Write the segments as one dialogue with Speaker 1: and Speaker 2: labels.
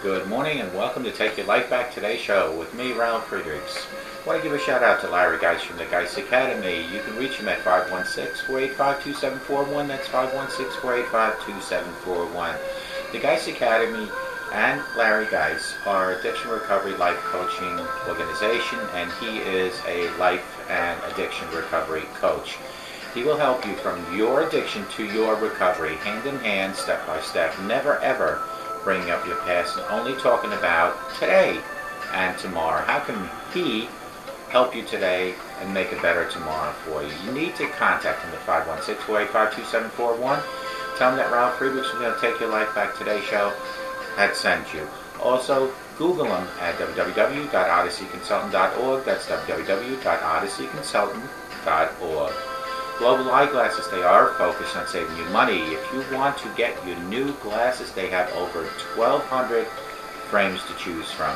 Speaker 1: Good morning and welcome to Take Your Life Back Today show with me, Ralf Friedrichs. I want to give a shout out to Larry Geis from the Geis Academy. You can reach him at 516-485-2741. That's 516-485-2741. The Geis Academy and Larry Geis are addiction recovery life coaching organization, and he is a life and addiction recovery coach. He will help you from your addiction to your recovery, hand in hand, step by step, never ever bringing up your past and only talking about today and tomorrow. How can he help you today and make a better tomorrow for you? You need to contact him at 516-485-2741. Tell him that Ralf Friedrichs is going to Take Your Life Back Today show had sent you. Also, Google him at www.odysseyconsultant.org. That's www.odysseyconsultant.org. Global eyeglasses, they are focused on saving you money. If you want to get your new glasses, they have over 1,200 frames to choose from.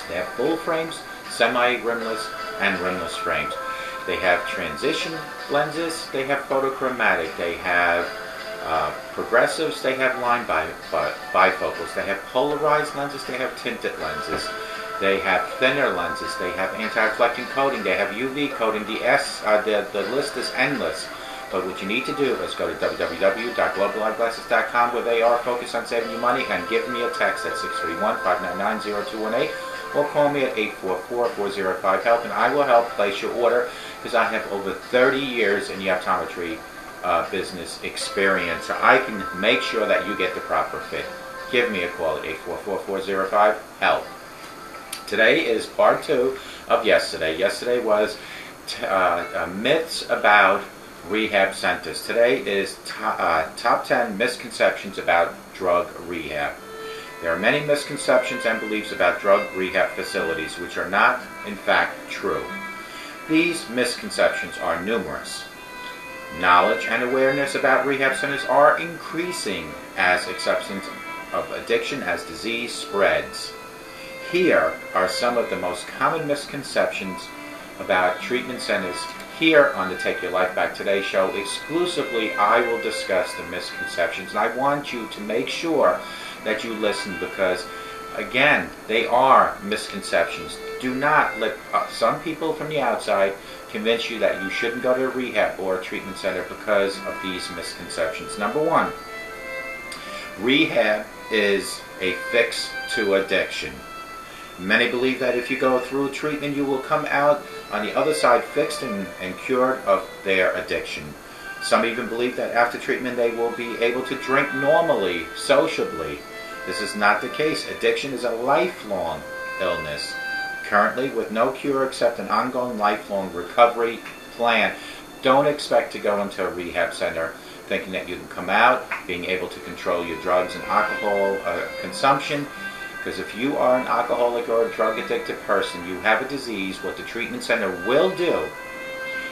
Speaker 1: They have full frames, semi-rimless, and rimless frames. They have transition lenses, they have photochromatic, they have progressives, they have line bifocals, they have polarized lenses, they have tinted lenses. They have thinner lenses, they have anti-reflecting coating, they have UV coating. The list is endless. But what you need to do is go to www.globaleyeglasses.com, where they are focused on saving you money, and give me a text at 631-599-0218, or call me at 844-405-HELP, and I will help place your order, because I have over 30 years in the optometry business experience, so I can make sure that you get the proper fit. Give me a call at 844-405-HELP. Today is part 2 of yesterday. Yesterday was myths about rehab centers. Today is top 10 misconceptions about drug rehab. There are many misconceptions and beliefs about drug rehab facilities which are not, in fact, true. These misconceptions are numerous. Knowledge and awareness about rehab centers are increasing as acceptance of addiction as disease spreads. Here are some of the most common misconceptions about treatment centers. Here on the Take Your Life Back Today show, exclusively I will discuss the misconceptions, and I want you to make sure that you listen, because again, they are misconceptions. Do not let some people from the outside convince you that you shouldn't go to a rehab or a treatment center because of these misconceptions. Number one, rehab is a fix to addiction. Many believe that if you go through treatment, you will come out on the other side fixed and cured of their addiction. Some even believe that after treatment they will be able to drink normally, sociably. This is not the case. Addiction is a lifelong illness, currently with no cure except an ongoing lifelong recovery plan. Don't expect to go into a rehab center thinking that you can come out being able to control your drugs and alcohol consumption. Because if you are an alcoholic or a drug addicted person, you have a disease, what the treatment center will do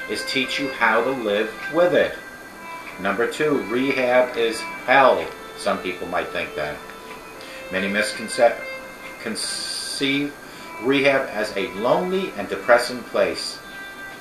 Speaker 1: is teach you how to live with it. Number two, rehab is hell. Some people might think that. Many conceive rehab as a lonely and depressing place.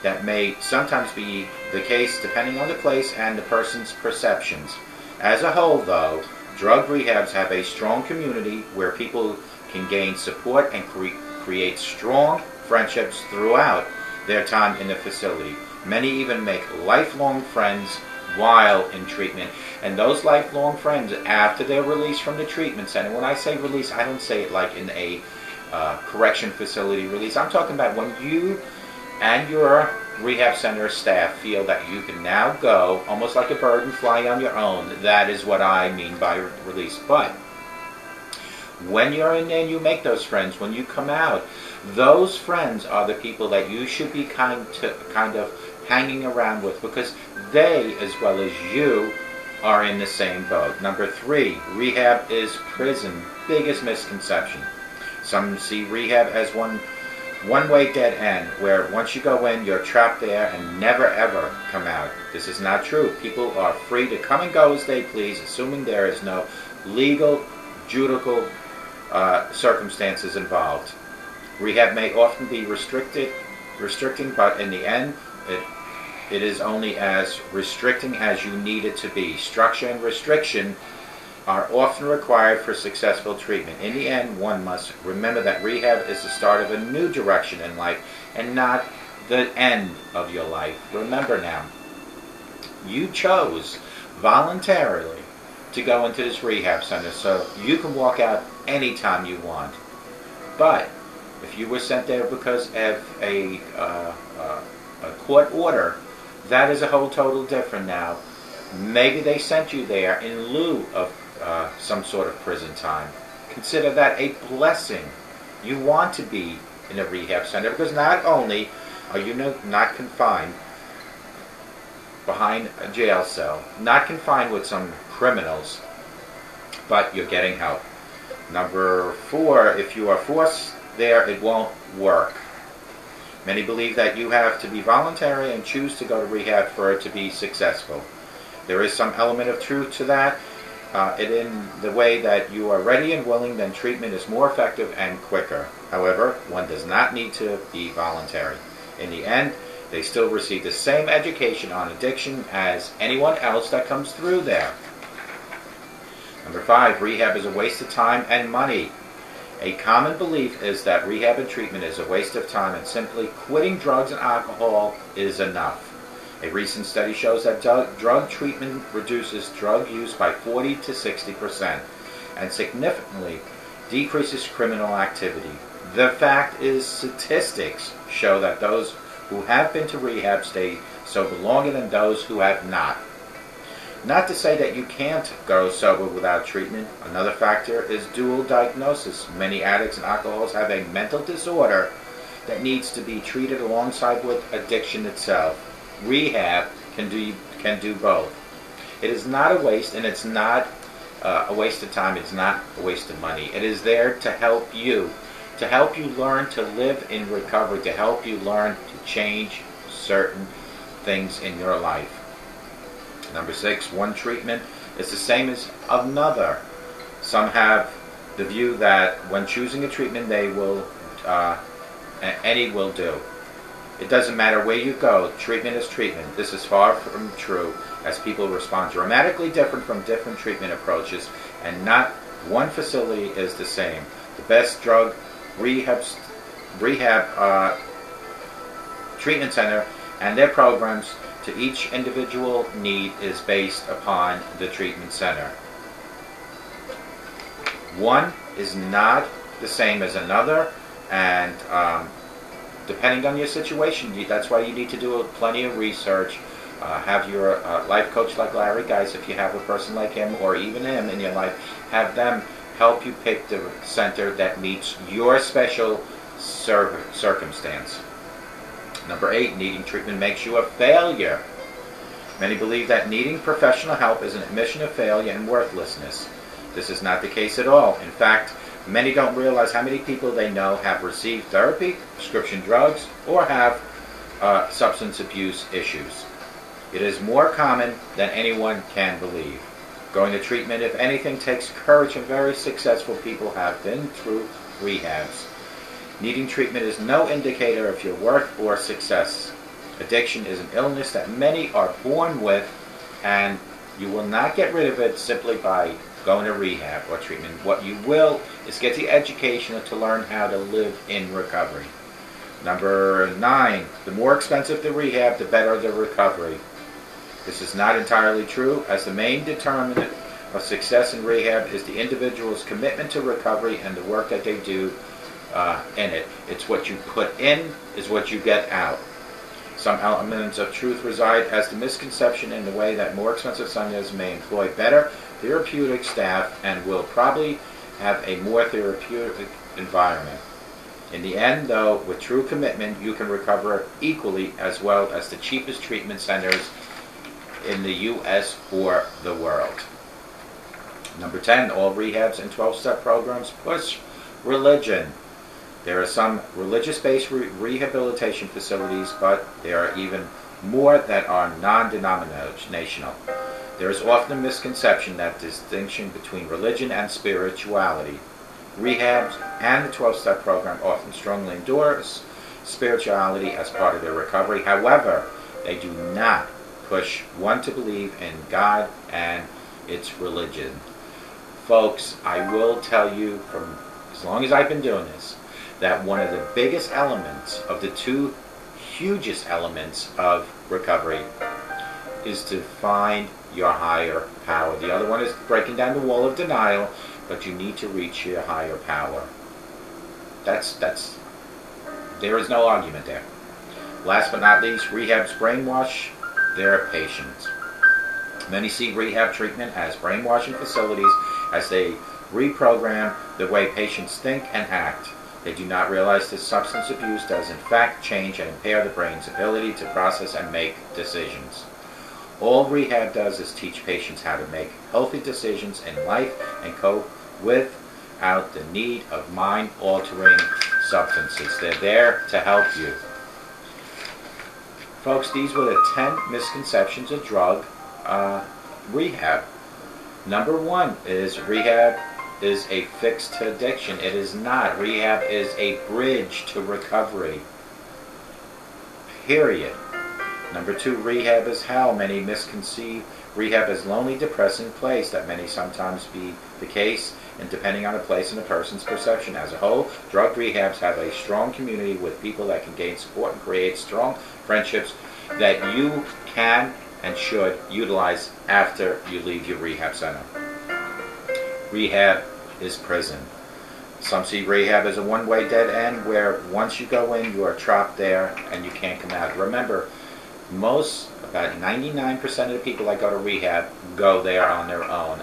Speaker 1: That may sometimes be the case depending on the place and the person's perceptions. As a whole, though, drug rehabs have a strong community where people can gain support and create strong friendships throughout their time in the facility. Many even make lifelong friends while in treatment. And those lifelong friends, after they're released from the treatment center, when I say release, I don't say it like in a correction facility release. I'm talking about when you and your rehab center staff feel that you can now go almost like a bird and fly on your own. That is what I mean by release. But when you're in there and you make those friends, when you come out, those friends are the people that you should be kind of hanging around with, because they, as well as you, are in the same boat. Number three, rehab is prison. Biggest misconception. Some see rehab as one-way dead end, where once you go in, you're trapped there and never ever come out. This is not true. People are free to come and go as they please, assuming there is no legal, judicial circumstances involved. Rehab may often be restricting, but in the end, it is only as restricting as you need it to be. Structure and restriction are often required for successful treatment. In the end, one must remember that rehab is the start of a new direction in life and not the end of your life. Remember now, you chose voluntarily to go into this rehab center, so you can walk out anytime you want. But if you were sent there because of a court order, that is a whole total different now. Maybe they sent you there in lieu of some sort of prison time. Consider that a blessing. You want to be in a rehab center because not only are you not confined behind a jail cell, not confined with some criminals, but you're getting help. Number 4, if you are forced there, it won't work. Many believe that you have to be voluntary and choose to go to rehab for it to be successful. There is some element of truth to that. In the way that you are ready and willing, then treatment is more effective and quicker. However, one does not need to be voluntary. In the end, they still receive the same education on addiction as anyone else that comes through there. Number 5, rehab is a waste of time and money. A common belief is that rehab and treatment is a waste of time and simply quitting drugs and alcohol is enough. A recent study shows that drug treatment reduces drug use by 40 to 60% and significantly decreases criminal activity. The fact is, statistics show that those who have been to rehab stay sober longer than those who have not. Not to say that you can't go sober without treatment. Another factor is dual diagnosis. Many addicts and alcoholics have a mental disorder that needs to be treated alongside with addiction itself. Rehab can do both. It is not a waste, and it's not a waste of time. It's not a waste of money. It is there to help you learn to live in recovery, to help you learn to change certain things in your life. Number 6, one treatment is the same as another. Some have the view that when choosing a treatment, any will do. It doesn't matter where you go, treatment is treatment. This is far from true, as people respond dramatically different from different treatment approaches, and not one facility is the same. The best drug rehab treatment center and their programs to each individual need is based upon the treatment center. One is not the same as another, and depending on your situation, that's why you need to do plenty of research. Have your life coach like Larry Geis, if you have a person like him or even him in your life, have them help you pick the center that meets your special circumstance. Number 8, needing treatment makes you a failure. Many believe that needing professional help is an admission of failure and worthlessness. This is not the case at all. In fact, many don't realize how many people they know have received therapy, prescription drugs, or have substance abuse issues. It is more common than anyone can believe. Going to treatment, if anything, takes courage, and very successful people have been through rehabs. Needing treatment is no indicator of your worth or success. Addiction is an illness that many are born with, and you will not get rid of it simply by going to rehab or treatment. What you will is get the education to learn how to live in recovery. Number 9, the more expensive the rehab, the better the recovery. This is not entirely true, as the main determinant of success in rehab is the individual's commitment to recovery and the work that they do in it. It's what you put in is what you get out. Some elements of truth reside as the misconception in the way that more expensive centers may employ better therapeutic staff and will probably have a more therapeutic environment. In the end, though, with true commitment, you can recover equally as well as the cheapest treatment centers in the U.S. or the world. Number 10, all rehabs and 12-step programs push religion. There are some religious-based rehabilitation facilities, but there are even more that are non-denominational. There is often a misconception that distinction between religion and spirituality. Rehabs and the 12-step program often strongly endorse spirituality as part of their recovery. However, they do not push one to believe in God and its religion. Folks, I will tell you from as long as I've been doing this, that one of the biggest elements of the two hugest elements of recovery is to find your higher power. The other one is breaking down the wall of denial, but you need to reach your higher power. There is no argument there. Last but not least, rehabs brainwash their patients. Many see rehab treatment as brainwashing facilities as they reprogram the way patients think and act. They do not realize that substance abuse does in fact change and impair the brain's ability to process and make decisions. All rehab does is teach patients how to make healthy decisions in life and cope without the need of mind-altering substances. They're there to help you. Folks, these were the 10 misconceptions of drug rehab. Number 1 is rehab is a fix to addiction. It is not. Rehab is a bridge to recovery. Period. Number 2, rehab is hell. Many misconceive rehab as lonely, depressing place. That many sometimes be the case, and depending on a place and a person's perception. As a whole, drug rehabs have a strong community with people that can gain support and create strong friendships that you can and should utilize after you leave your rehab center. Rehab is prison. Some see rehab as a one-way dead end where once you go in, you are trapped there and you can't come out. Remember, about 99% of the people that go to rehab go there on their own.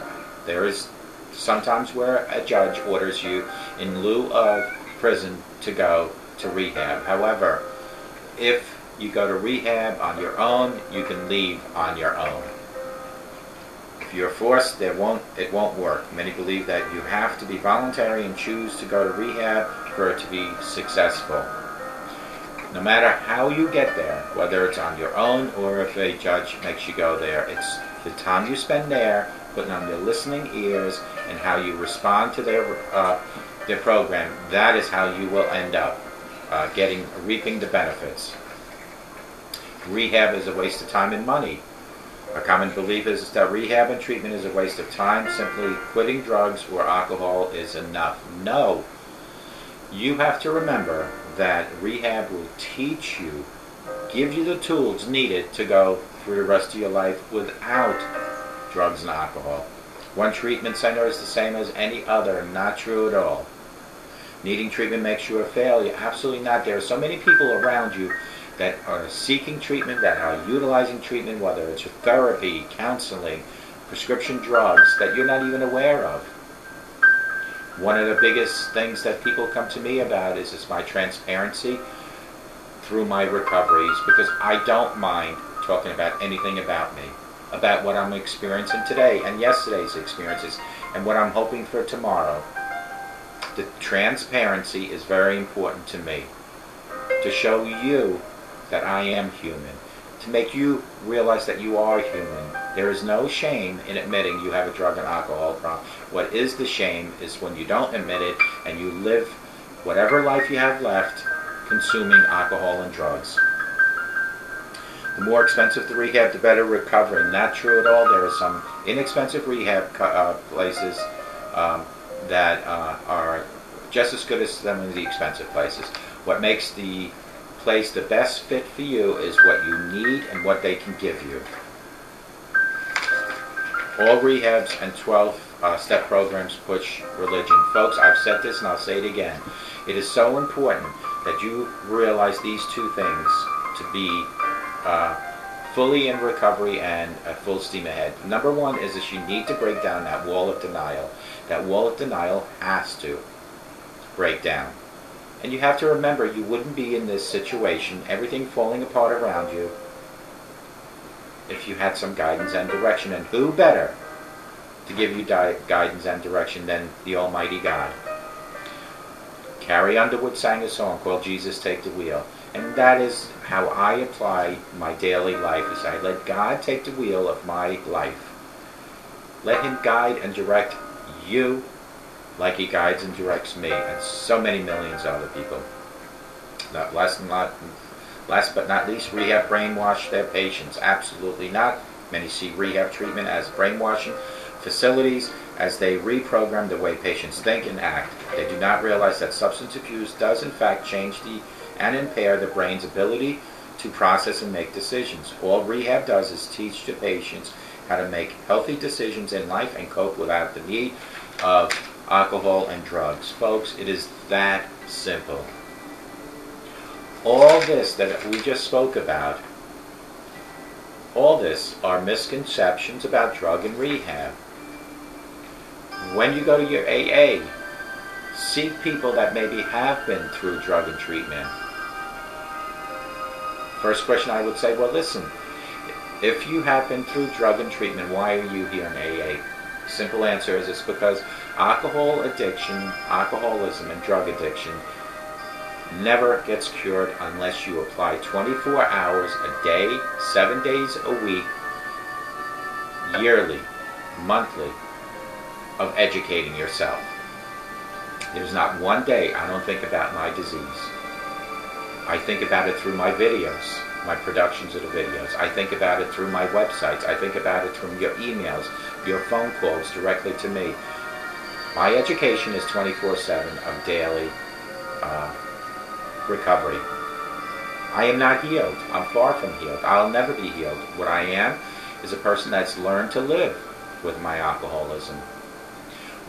Speaker 1: There is sometimes where a judge orders you in lieu of prison to go to rehab. However, if you go to rehab on your own, you can leave on your own. If you're forced, it won't work. Many believe that you have to be voluntary and choose to go to rehab for it to be successful. No matter how you get there, whether it's on your own or if a judge makes you go there, it's the time you spend there, putting on your listening ears, and how you respond to their program. That is how you will end up reaping the benefits. Rehab is a waste of time and money. A common belief is that rehab and treatment is a waste of time. Simply quitting drugs or alcohol is enough. No. You have to remember that rehab will teach you, give you the tools needed to go through the rest of your life without drugs and alcohol. One treatment center is the same as any other. Not true at all. Needing treatment makes you a failure. Absolutely not. There are so many people around you that are seeking treatment, that are utilizing treatment, whether it's therapy, counseling, prescription drugs, that you're not even aware of. One of the biggest things that people come to me about is my transparency through my recoveries, because I don't mind talking about anything about me, about what I'm experiencing today and yesterday's experiences and what I'm hoping for tomorrow. The transparency is very important to me, to show you that I am human, to make you realize that you are human. There is no shame in admitting you have a drug and alcohol problem. What is the shame is when you don't admit it and you live whatever life you have left consuming alcohol and drugs. The more expensive the rehab, the better recovery. Not true at all. There are some inexpensive rehab places that are just as good as some of the expensive places. What makes the place the best fit for you is what you need and what they can give you. All rehabs and 12-step programs push religion. Folks, I've said this and I'll say it again. It is so important that you realize these two things to be fully in recovery and full steam ahead. Number 1 is that you need to break down that wall of denial. That wall of denial has to break down. And you have to remember, you wouldn't be in this situation, everything falling apart around you, if you had some guidance and direction. And who better to give you guidance and direction than the Almighty God? Carrie Underwood sang a song called Jesus Take the Wheel. And that is how I apply my daily life, is I let God take the wheel of my life. Let Him guide and direct you like He guides and directs me and so many millions of other people. Last but not least, rehab brainwash their patients. Absolutely not. Many see rehab treatment as brainwashing facilities as they reprogram the way patients think and act. They do not realize that substance abuse does in fact change and impair the brain's ability to process and make decisions. All rehab does is teach the patients how to make healthy decisions in life and cope without the need of alcohol and drugs. Folks, it is that simple. All this that we just spoke about, all this are misconceptions about drug and rehab. When you go to your AA, seek people that maybe have been through drug and treatment. First question I would say, well, listen, if you have been through drug and treatment, why are you here in AA? Simple answer is it's because alcohol addiction, alcoholism, and drug addiction never gets cured unless you apply 24 hours a day, 7 days a week, yearly, monthly, of educating yourself. There's not one day I don't think about my disease. I think about it through my videos, my productions of the videos. I think about it through my websites. I think about it through your emails, your phone calls directly to me. My education is 24/7 of daily recovery. I am not healed. I'm far from healed. I'll never be healed. What I am is a person that's learned to live with my alcoholism.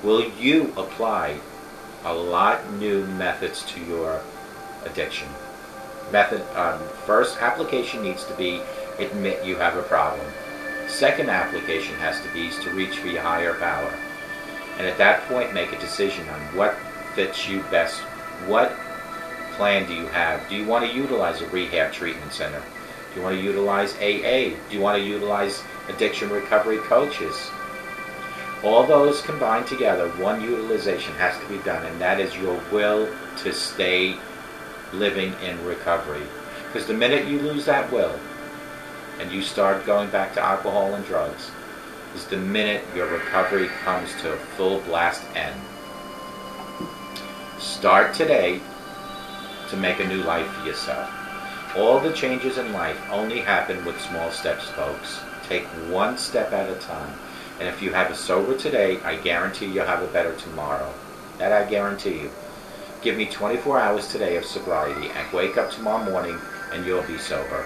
Speaker 1: Will you apply a lot new methods to your addiction? First application needs to be admit you have a problem. Second application has to be to reach for your higher power. And at that point, make a decision on what fits you best. What plan do you have? Do you want to utilize a rehab treatment center? Do you want to utilize AA? Do you want to utilize addiction recovery coaches? All those combined together, one utilization has to be done, and that is your will to stay living in recovery. Because the minute you lose that will and you start going back to alcohol and drugs is the minute your recovery comes to a full blast end. Start today to make a new life for yourself. All the changes in life only happen with small steps, folks. Take one step at a time. And if you have a sober today, I guarantee you'll have a better tomorrow. That I guarantee you. Give me 24 hours today of sobriety and wake up tomorrow morning and you'll be sober.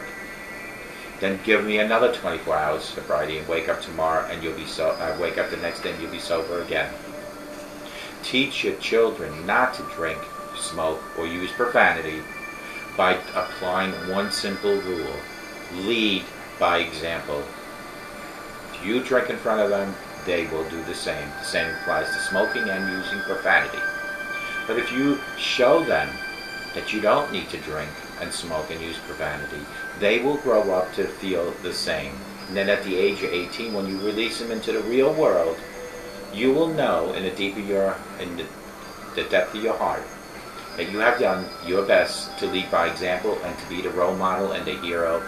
Speaker 1: Then give me another 24 hours of sobriety and wake up tomorrow and you'll be wake up the next day and you'll be sober again. Teach your children not to drink, smoke, or use profanity by applying one simple rule. Lead by example. If you drink in front of them, they will do the same. The same applies to smoking and using profanity. But if you show them that you don't need to drink and smoke and use profanity, they will grow up to feel the same. And then at the age of 18, when you release them into the real world, you will know in the depth of your heart that you have done your best to lead by example and to be the role model and the hero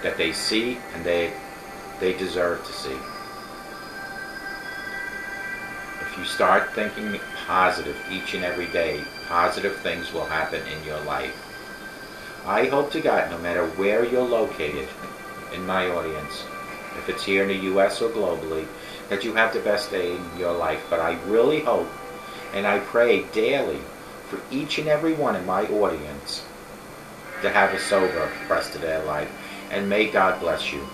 Speaker 1: that they see and they deserve to see. If you start thinking positive each and every day, positive things will happen in your life. I hope to God, no matter where you're located in my audience, if it's here in the U.S. or globally, that you have the best day in your life. But I really hope and I pray daily for each and every one in my audience to have a sober rest of their life. And may God bless you.